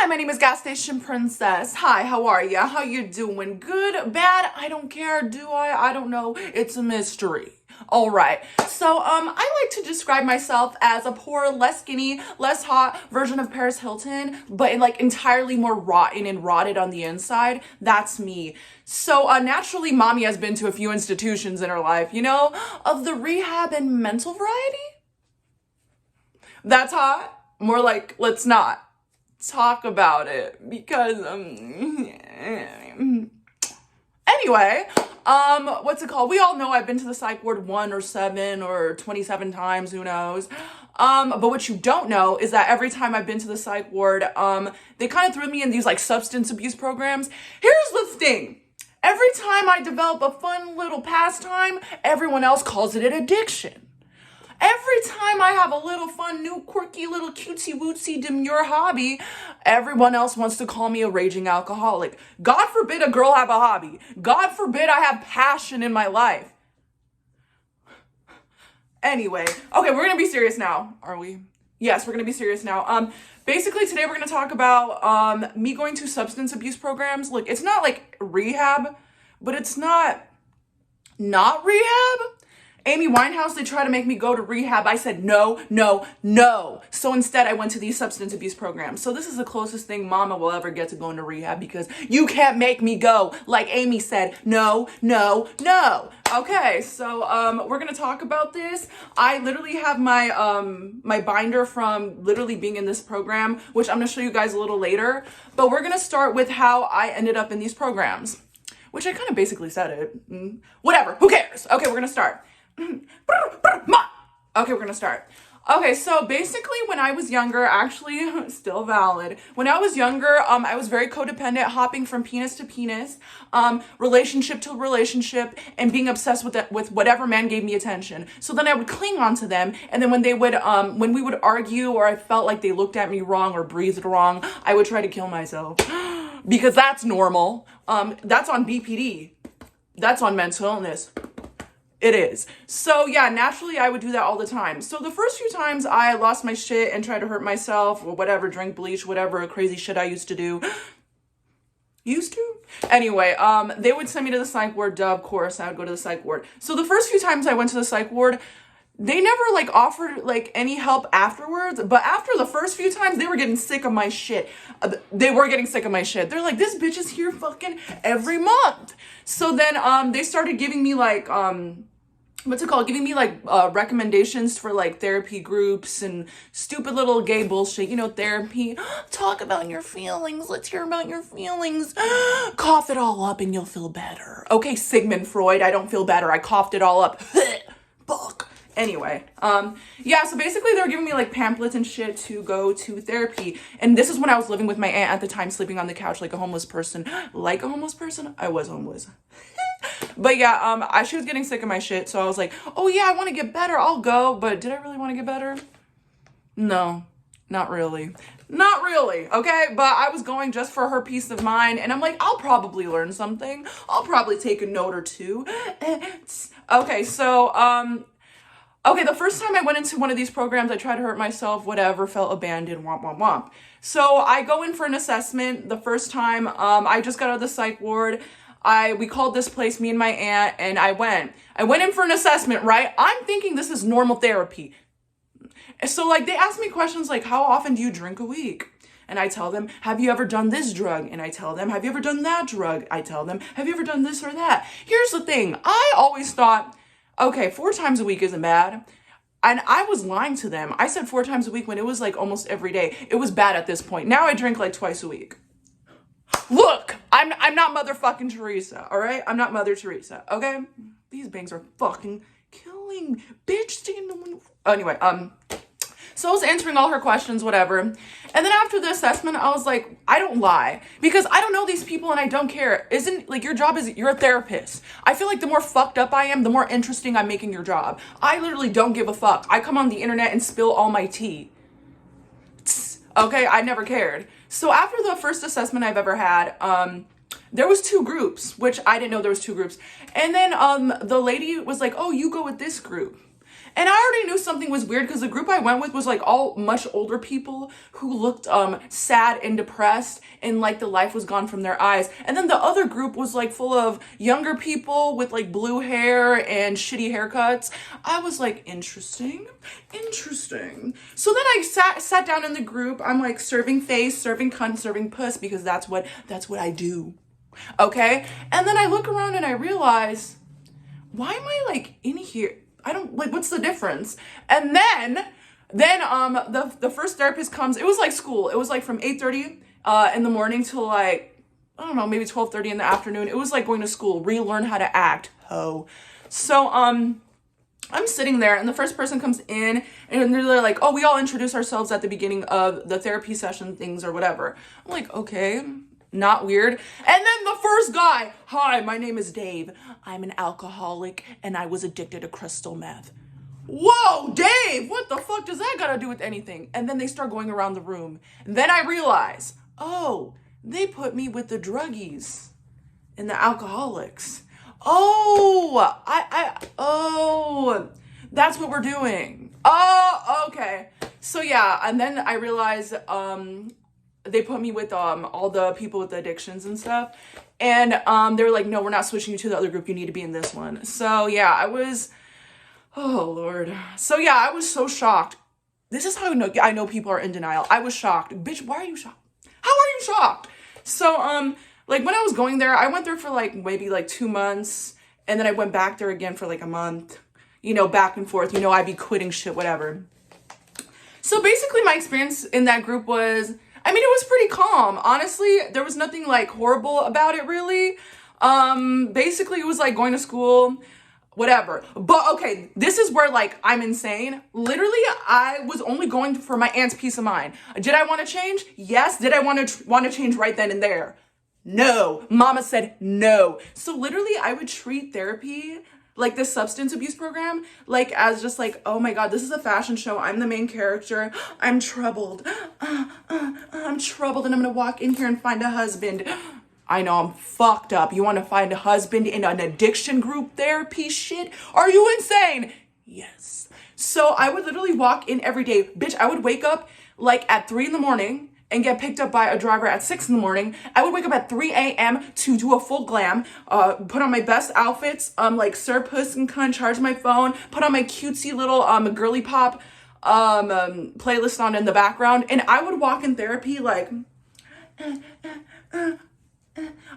My name is Gas Station Princess. Hi, how are ya? How you doing? Good? Bad? I don't care. Do I? I don't know. It's a mystery. All right. So, I like to describe myself as a poor, less skinny, less hot version of Paris Hilton, but like entirely more rotten and rotted on the inside. That's me. So, naturally, mommy has been to a few institutions in her life, you know, of the rehab and mental variety. That's hot. More like, let's not talk about it because anyway, what's it called? We all know I've been to the psych ward 1 or 7 or 27 times, who knows? But what you don't know is that every time I've been to the psych ward, they kind of threw me in these like substance abuse programs. Here's the thing. Every time I develop a fun little pastime, everyone else calls it an addiction. Every time I have a little fun, new, quirky, little cutesy-wootsy demure hobby, everyone else wants to call me a raging alcoholic. God forbid a girl have a hobby. God forbid I have passion in my life. Anyway, okay, we're gonna be serious now, are we? Yes, we're gonna be serious now. Basically today we're gonna talk about me going to substance abuse programs. Look, it's not like rehab, but it's not rehab. Amy Winehouse, they try to make me go to rehab. I said, no, no, no. So instead, I went to these substance abuse programs. So this is the closest thing mama will ever get to going to rehab because you can't make me go. Like Amy said, no, no, no. Okay, so we're going to talk about this. I literally have my my binder from literally being in this program, which I'm going to show you guys a little later. But we're going to start with how I ended up in these programs, which I kind of basically said it. Whatever, who cares? Okay, we're going to start. Okay, we're gonna start. Okay, so basically when I was younger, actually still valid. When I was younger, I was very codependent, hopping from penis to penis, relationship to relationship, and being obsessed with whatever man gave me attention. So then I would cling on to them, and then when they would, when we would argue or I felt like they looked at me wrong or breathed wrong, I would try to kill myself because that's normal. That's on BPD. That's on mental illness. It is. So yeah, naturally I would do that all the time. So the first few times I lost my shit and tried to hurt myself or whatever, drink bleach, whatever crazy shit I used to do. Anyway, they would send me to the psych ward. Duh, of course, I would go to the psych ward. So the first few times I went to the psych ward, they never like offered like any help afterwards, but after the first few times, they were getting sick of my shit. They're like, this bitch is here fucking every month. So then, they started giving me like, giving me like, recommendations for like therapy groups and stupid little gay bullshit, you know, therapy. Talk about your feelings. Let's hear about your feelings. Cough it all up and you'll feel better. Okay, Sigmund Freud, I don't feel better. I coughed it all up. Fuck. Anyway, yeah, so basically they were giving me like pamphlets and shit to go to therapy. And this is when I was living with my aunt at the time, sleeping on the couch like a homeless person. Like a homeless person? I was homeless. But yeah, she was getting sick of my shit. So I was like, oh yeah, I want to get better. I'll go. But did I really want to get better? No, not really. Not really, okay? But I was going just for her peace of mind. And I'm like, I'll probably learn something. I'll probably take a note or two. Okay, so, okay, the first time I went into one of these programs, I tried to hurt myself, whatever, felt abandoned, womp, womp, womp. So I go in for an assessment the first time. I just got out of the psych ward. We called this place, me and my aunt, and I went in for an assessment, right? I'm thinking this is normal therapy. So like they asked me questions like, how often do you drink a week? And I tell them, have you ever done this drug? And I tell them, have you ever done that drug? I tell them, have you ever done this or that? Here's the thing. I always thought, okay, 4 times a week isn't bad. And I was lying to them. I said 4 times a week when it was like almost every day. It was bad at this point. Now I drink like twice a week. Look, I'm not motherfucking Teresa, all right? I'm not Mother Teresa, okay? These bangs are fucking killing. Bitch, stay in the window. Anyway, so I was answering all her questions, whatever. And then after the assessment, I was like, I don't lie because I don't know these people and I don't care. Isn't like your job is you're a therapist. I feel like the more fucked up I am, the more interesting I'm making your job. I literally don't give a fuck. I come on the internet and spill all my tea. Okay, I never cared. So after the first assessment I've ever had, there was 2 groups, which I didn't know there was 2 groups. And then the lady was like, oh, you go with this group. And I already knew something was weird because the group I went with was like all much older people who looked sad and depressed and like the life was gone from their eyes. And then the other group was like full of younger people with like blue hair and shitty haircuts. I was like, interesting. So then I sat down in the group. I'm like serving face, serving cunt, serving puss because that's what I do. Okay? And then I look around and I realize, why am I like in here? I don't like, what's the difference? And then the first therapist comes. It was like school. It was like from 8:30 in the morning till like, I don't know, maybe 12:30 in the afternoon. It was like going to school, relearn how to act. So I'm sitting there and the first person comes in and they're like, oh, we all introduce ourselves at the beginning of the therapy session things or whatever. I'm like, okay, not weird. And then the first guy, hi, my name is Dave. I'm an alcoholic and I was addicted to crystal meth. Whoa, Dave, what the fuck does that got to do with anything? And then they start going around the room. And then I realize, oh, they put me with the druggies and the alcoholics. Oh, oh, that's what we're doing. Oh, okay. So yeah, and then I realized, they put me with all the people with the addictions and stuff. And they were like, no, we're not switching you to the other group. You need to be in this one. So yeah, oh Lord. So yeah, I was so shocked. This is how I know people are in denial. I was shocked. Bitch, why are you shocked? How are you shocked? So like when I was going there, I went there for like maybe like 2 months. And then I went back there again for like a month, you know, back and forth, you know, I'd be quitting shit, whatever. So basically my experience in that group was, I mean, it was pretty calm. Honestly, there was nothing like horrible about it really. Basically it was like going to school, whatever. But okay, this is where like I'm insane. Literally, I was only going for my aunt's peace of mind. Did I want to change? Yes. Did I want to change right then and there? No. Mama said no. So literally I would treat therapy, like this substance abuse program, like as just like, oh my God, this is a fashion show. I'm the main character. I'm troubled. I'm troubled and I'm gonna walk in here and find a husband. I know I'm fucked up. You want to find a husband in an addiction group therapy shit? Are you insane? Yes. So I would literally walk in every day. Bitch, I would wake up like at 3 a.m. and get picked up by a driver at 6 a.m. I would wake up at 3 a.m. to do a full glam, put on my best outfits, like Sir Puss and Cunt, charge my phone, put on my cutesy little girly pop playlist on in the background, and I would walk in therapy like,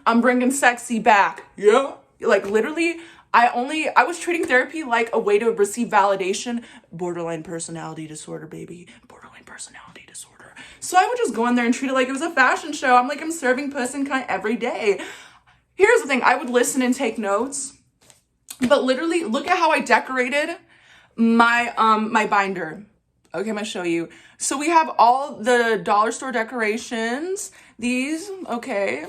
I'm bringing sexy back. Yeah. Like literally, I was treating therapy like a way to receive validation. Borderline personality disorder, baby. Borderline personality disorder. So I would just go in there and treat it like it was a fashion show. I'm like, I'm serving puss and cunt every day. Here's the thing. I would listen and take notes. But literally, look at how I decorated my my binder. Okay, I'm gonna show you. So we have all the dollar store decorations. These, okay.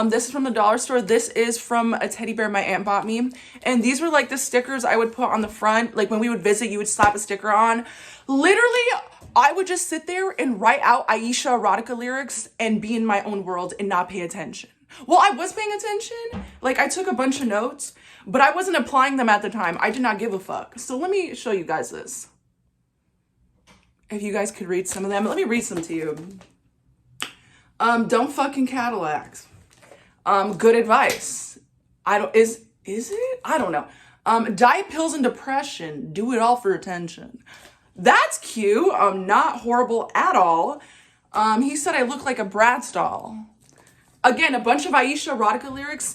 This is from the dollar store. This is from a teddy bear my aunt bought me. And these were like the stickers I would put on the front. Like when we would visit, you would slap a sticker on. Literally, I would just sit there and write out Aisha erotica lyrics and be in my own world and not pay attention. Well, I was paying attention. Like I took a bunch of notes, but I wasn't applying them at the time. I did not give a fuck. So let me show you guys this. If you guys could read some of them, let me read some to you. Don't fucking Cadillacs. Good advice. Is it? I don't know. Diet pills and depression. Do it all for attention. That's cute. Not horrible at all. He said I look like a Bratz doll. Again, a bunch of Aisha erotica lyrics.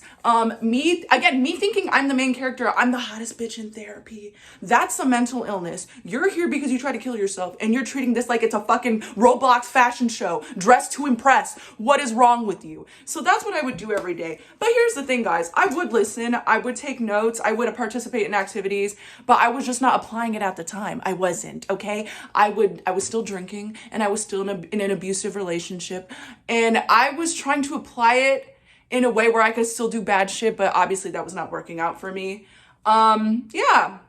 Me thinking I'm the main character. I'm the hottest bitch in therapy. That's a mental illness. You're here because you try to kill yourself and you're treating this like it's a fucking Roblox fashion show. Dressed to impress. What is wrong with you? So that's what I would do every day. But here's the thing, guys. I would listen. I would take notes. I would participate in activities. But I was just not applying it at the time. I wasn't, okay? I was still drinking and I was still in an abusive relationship. And I was trying to apply it in a way where I could still do bad shit, but obviously that was not working out for me. Yeah,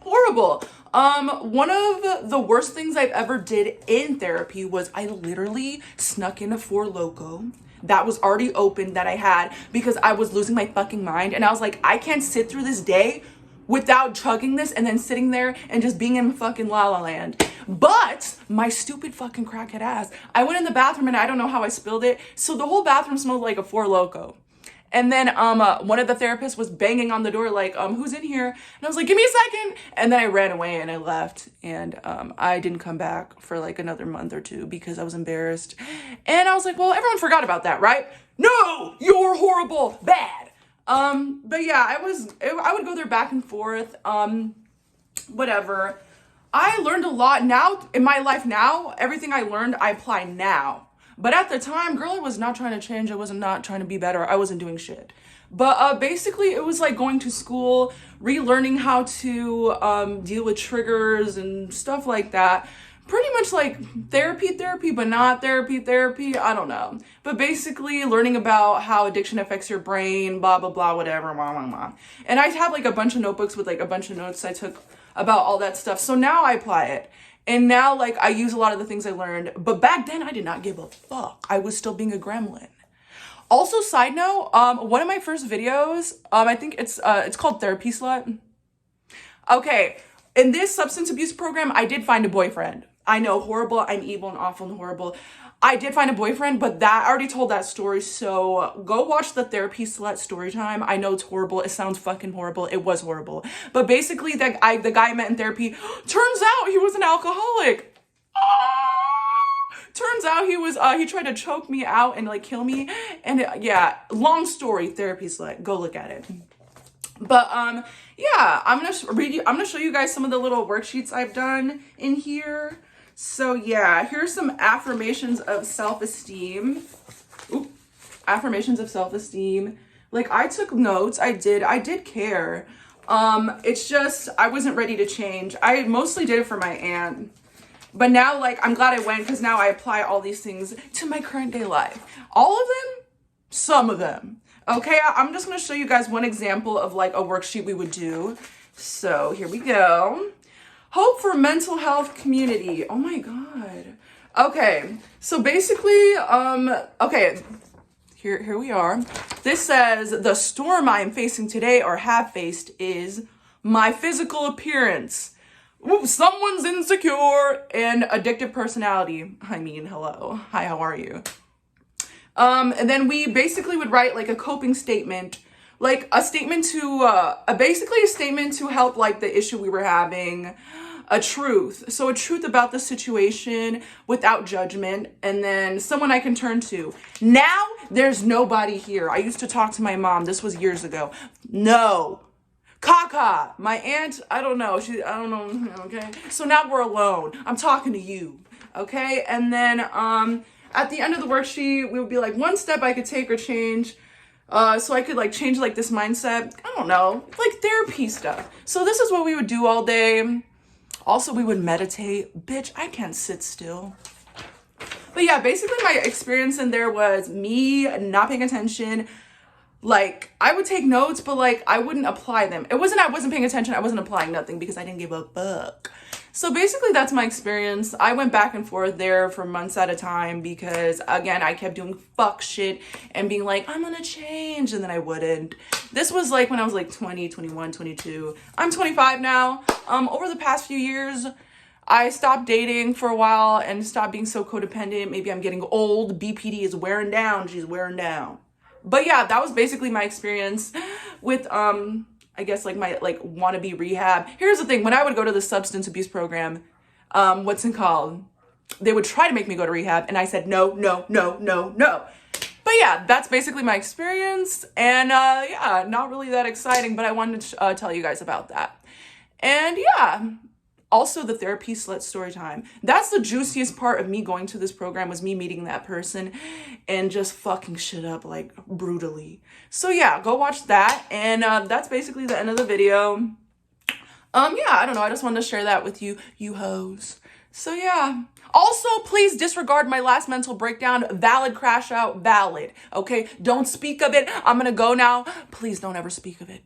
horrible. One of the worst things I've ever did in therapy was I literally snuck in a Four Loko that was already open that I had because I was losing my fucking mind. And I was like, I can't sit through this day without chugging this and then sitting there and just being in fucking La La Land. But my stupid fucking crackhead ass, I went in the bathroom and I don't know how I spilled it. So the whole bathroom smelled like a Four Loko. And then one of the therapists was banging on the door like, who's in here? And I was like, give me a second. And then I ran away and I left. And I didn't come back for like another month or two because I was embarrassed. And I was like, well, everyone forgot about that, right? No, you're horrible, bad. But yeah, I would go there back and forth, whatever. I learned a lot now in my life now. Everything I learned, I apply now. But at the time, girl, I was not trying to change. I was not trying to be better. I wasn't doing shit. But basically, it was like going to school, relearning how to deal with triggers and stuff like that. Pretty much like therapy, but not therapy. I don't know. But basically, learning about how addiction affects your brain, blah, blah, blah, whatever, blah, blah, blah. And I have like a bunch of notebooks with like a bunch of notes I took about all that stuff. So now I apply it. And now, like, I use a lot of the things I learned. But back then, I did not give a fuck. I was still being a gremlin. Also, side note, one of my first videos, I think it's called Therapy Slut. Okay, in this substance abuse program, I did find a boyfriend. I know, horrible, I'm evil and awful and horrible. I did find a boyfriend, but that I already told that story, so go watch the Therapy Slut story time. I know it's horrible. It sounds fucking horrible. It was horrible. But basically, the guy I met in therapy, turns out he was an alcoholic. Turns out he tried to choke me out and like kill me. And yeah, long story, Therapy Slut. Go look at it. But yeah, I'm gonna show you guys some of the little worksheets I've done in here. So yeah, here's some affirmations of self-esteem. Affirmations of self-esteem. Like, I took notes. I did care. It's just I wasn't ready to change. I mostly did it for my aunt. But now, like, I'm glad I went because now I apply all these things to my current day life. All of them? Some of them. Okay, I'm just going to show you guys one example of, like, a worksheet we would do. So, here we go. Hope for mental health community. Oh, my God. Okay, so basically, okay, here we are. This says, the storm I am facing today or have faced is my physical appearance. Ooh, someone's insecure and addictive personality. I mean, hello. Hi, how are you? And then we basically would write like a coping statement, like a statement to, basically a statement to help like the issue we were having, a truth. So a truth about the situation without judgment, and then someone I can turn to. Now there's nobody here. I used to talk to my mom. This was years ago. No. Kaka, my aunt, I don't know, okay? So now we're alone. I'm talking to you, okay? And then at the end of the worksheet, we would be like, one step I could take or change, so I could like change like this mindset. I don't know, like therapy stuff. So this is what we would do all day. Also, we would meditate. Bitch, I can't sit still. But yeah, basically my experience in there was me not paying attention. Like, I would take notes, but like, I wouldn't apply them. It wasn't I wasn't paying attention. I wasn't applying nothing because I didn't give a fuck. So basically, that's my experience. I went back and forth there for months at a time because, again, I kept doing fuck shit and being like, I'm gonna change, and then I wouldn't. This was like when I was like 20, 21, 22. I'm 25 now. Over the past few years, I stopped dating for a while and stopped being so codependent. Maybe I'm getting old. BPD is wearing down. She's wearing down. But yeah, that was basically my experience with, I guess, like, my, like, wannabe rehab. Here's the thing. When I would go to the substance abuse program, what's it called? They would try to make me go to rehab, and I said, no, no, no, no, no. But yeah, that's basically my experience. And yeah, not really that exciting, but I wanted to tell you guys about that. And yeah, also the Therapy Slut story time. That's the juiciest part of me going to this program, was me meeting that person and just fucking shit up like brutally. So yeah, go watch that. And that's basically the end of the video. Yeah, I don't know. I just wanted to share that with you, you hoes. So yeah. Also, please disregard my last mental breakdown. Valid crash out, valid. Okay, don't speak of it. I'm gonna go now. Please don't ever speak of it.